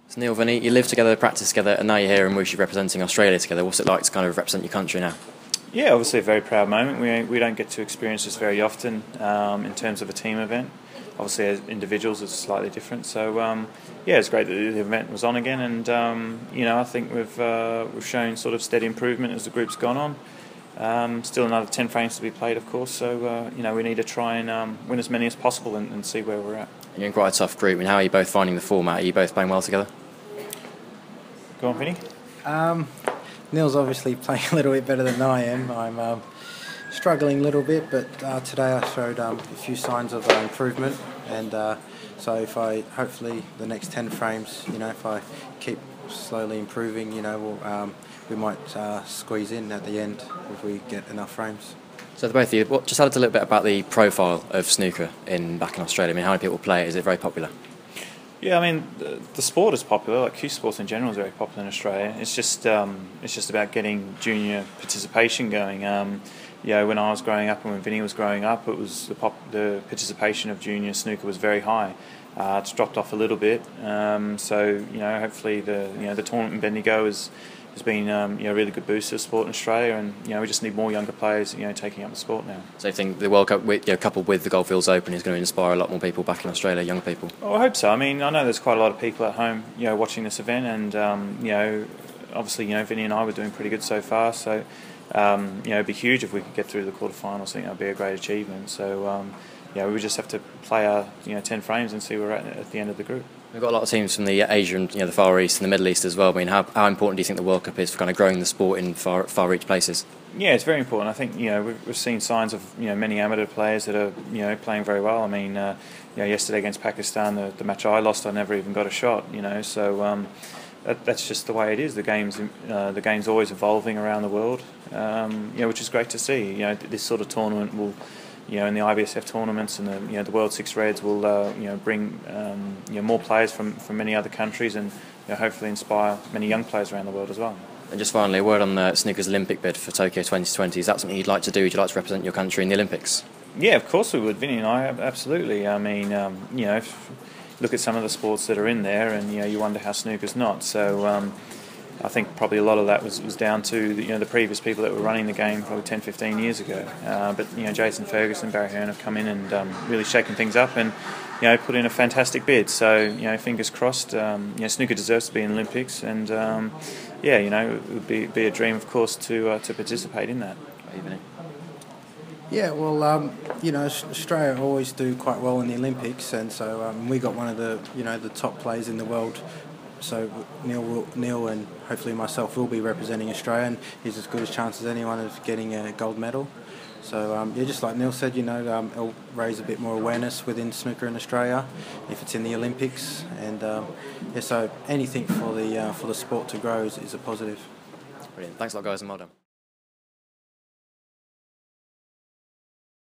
So Neil, Vinny, you live together, practice together, and now you're here in Wuxi representing Australia together. What's it like to kind of represent your country now? Yeah, obviously a very proud moment. We don't get to experience this very often in terms of a team event. Obviously, as individuals, it's slightly different. So, yeah, it's great that the event was on again, and I think we've shown sort of steady improvement as the group's gone on. Still another 10 frames to be played, of course. So, we need to try and win as many as possible and see where we're at. You're in quite a tough group. I mean, how are you both finding the format? Are you both playing well together? Go on, Vinny. Neil's obviously playing a little bit better than I am. I'm struggling a little bit, but today I showed a few signs of improvement, and so if I hopefully the next 10 frames, if I keep slowly improving, we might squeeze in at the end if we get enough frames. So the both of you, just tell us a little bit about the profile of snooker back in Australia. I mean, how many people play it? Is it very popular? Yeah, I mean, the sport is popular. Like cue sports in general is very popular in Australia. It's just about getting junior participation going. When I was growing up and when Vinny was growing up, it was the participation of junior snooker was very high. It's dropped off a little bit. So hopefully the tournament in Bendigo has been a really good boost to the sport in Australia, and we just need more younger players taking up the sport now. So you think the World Cup, coupled with the Goldfields Open, is going to inspire a lot more people back in Australia, young people? Oh, I hope so. I mean, I know there's quite a lot of people at home watching this event, and obviously Vinny and I were doing pretty good so far. So it'd be huge if we could get through the quarterfinals. I think that'd be a great achievement. So we would just have to play our 10 frames and see where we're at the end of the group. We've got a lot of teams from the Asia and the Far East and the Middle East as well. I mean, how important do you think the World Cup is for kind of growing the sport in far reach places? Yeah, it's very important. I think we've seen signs of many amateur players that are playing very well. I mean, yesterday against Pakistan, the match I lost, I never even got a shot. So that's just the way it is. The game's always evolving around the world, which is great to see. This sort of tournament will. In the IBSF tournaments and the World Six Reds will bring more players from many other countries and hopefully inspire many young players around the world as well. And just finally, a word on snooker's Olympic bid for Tokyo 2020. Is that something you'd like to do? Would you like to represent your country in the Olympics? Yeah, of course we would, Vinny and I, absolutely. I mean, if you look at some of the sports that are in there, and you wonder how snooker's not. So. I think probably a lot of that was down to the previous people that were running the game probably 10, 15 years ago. But Jason Ferguson, Barry Hearn have come in and really shaken things up and put in a fantastic bid. So fingers crossed. Snooker deserves to be in the Olympics, and it would be a dream, of course, to participate in that. Yeah, well, Australia always do quite well in the Olympics, and so we got one of the top players in the world. So Neil and hopefully myself will be representing Australia, and he's as good a chance as anyone of getting a gold medal. So just like Neil said, it'll raise a bit more awareness within snooker in Australia if it's in the Olympics, and so anything for the sport to grow is a positive. Brilliant. Thanks a lot, guys, and well done.